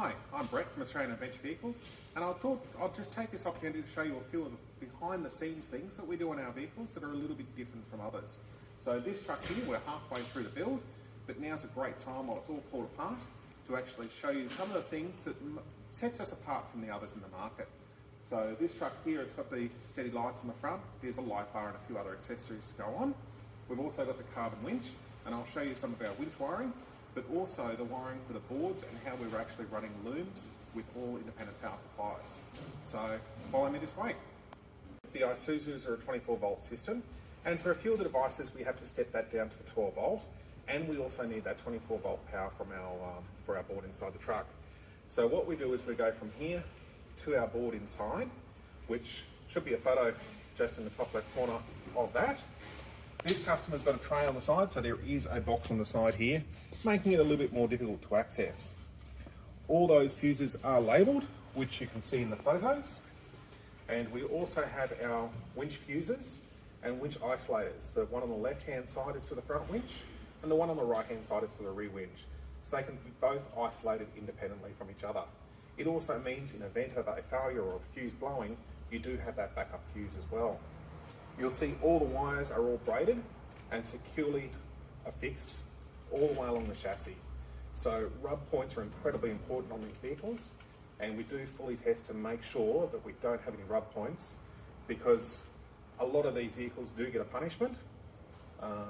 Hi, I'm Brett from Australian Adventure Vehicles, and I'll just take this opportunity to show you a few of the behind the scenes things that we do on our vehicles that are a little bit different from others. So this truck here, we're halfway through the build, but now's a great time while it's all pulled apart to actually show you some of the things that sets us apart from the others in the market. So this truck here, it's got the steady lights on the front, there's a light bar and a few other accessories to go on. We've also got the carbon winch, and I'll show you some of our winch wiring, but also the wiring for the boards and how we're actually running looms with all independent power supplies. So follow me this way. The Isuzus are a 24 volt system, and for a few of the devices we have to step that down to the 12 volt, and we also need that 24 volt power from for our board inside the truck. So what we do is we go from here to our board inside, which should be a photo just in the top left corner of that. This customer's got a tray on the side, so there is a box on the side here, making it a little bit more difficult to access. All those fuses are labelled, which you can see in the photos. And we also have our winch fuses and winch isolators. The one on the left-hand side is for the front winch, and the one on the right-hand side is for the rear winch. So they can be both isolated independently from each other. It also means in event of a failure or a fuse blowing, you do have that backup fuse as well. You'll see all the wires are all braided and securely affixed all the way along the chassis. So rub points are incredibly important on these vehicles, and we do fully test to make sure that we don't have any rub points, because a lot of these vehicles do get a punishment.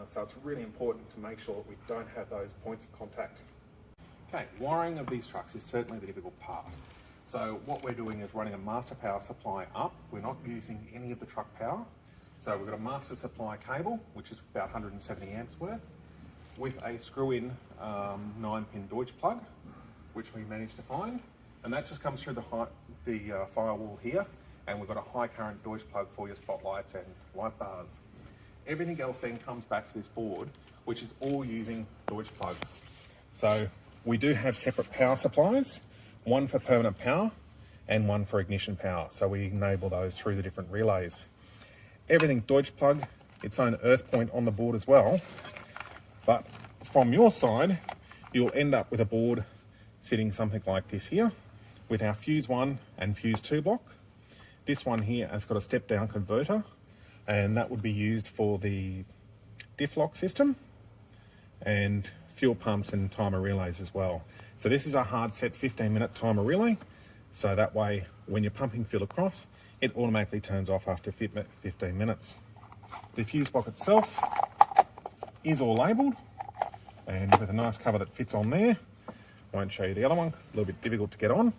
So it's really important to make sure that we don't have those points of contact. Okay, wiring of these trucks is certainly the difficult part. So what we're doing is running a master power supply up. We're not using any of the truck power. So we've got a master supply cable, which is about 170 amps worth, with a screw-in 9-pin Deutsch plug, which we managed to find. And that just comes through the firewall here, and we've got a high current Deutsch plug for your spotlights and light bars. Everything else then comes back to this board, which is all using Deutsch plugs. So we do have separate power supplies, one for permanent power and one for ignition power. So we enable those through the different relays. Everything Deutsch plug, its own earth point on the board as well. But from your side, you'll end up with a board sitting something like this here, with our fuse 1 and fuse 2 block. This one here has got a step down converter, and that would be used for the diff lock system and fuel pumps and timer relays as well. So this is a hard set 15-minute timer relay, so that way when you're pumping fuel across, it automatically turns off after 15 minutes. The fuse block itself is all labelled and with a nice cover that fits on there. Won't show you the other one because it's a little bit difficult to get on,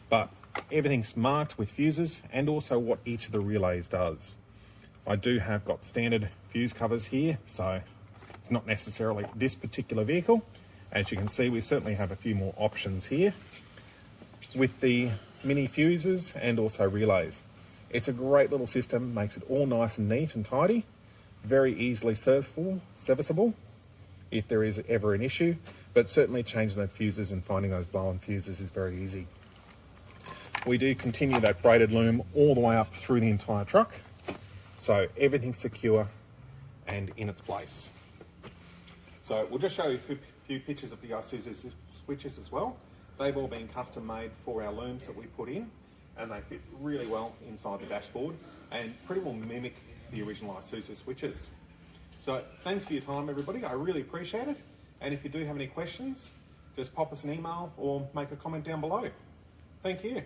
but everything's marked with fuses and also what each of the relays does. I do have got standard fuse covers here, so it's not necessarily this particular vehicle. As you can see, we certainly have a few more options here with the mini fuses and also relays. It's a great little system, makes it all nice and neat and tidy, very easily serviceable if there is ever an issue, but certainly changing those fuses and finding those blown fuses is very easy. We do continue that braided loom all the way up through the entire truck, so everything's secure and in its place. So we'll just show you a few pictures of the Isuzu switches as well. They've all been custom made for our looms that we put in, and they fit really well inside the dashboard and pretty well mimic the original Isuzu switches. So thanks for your time, everybody. I really appreciate it. And if you do have any questions, just pop us an email or make a comment down below. Thank you.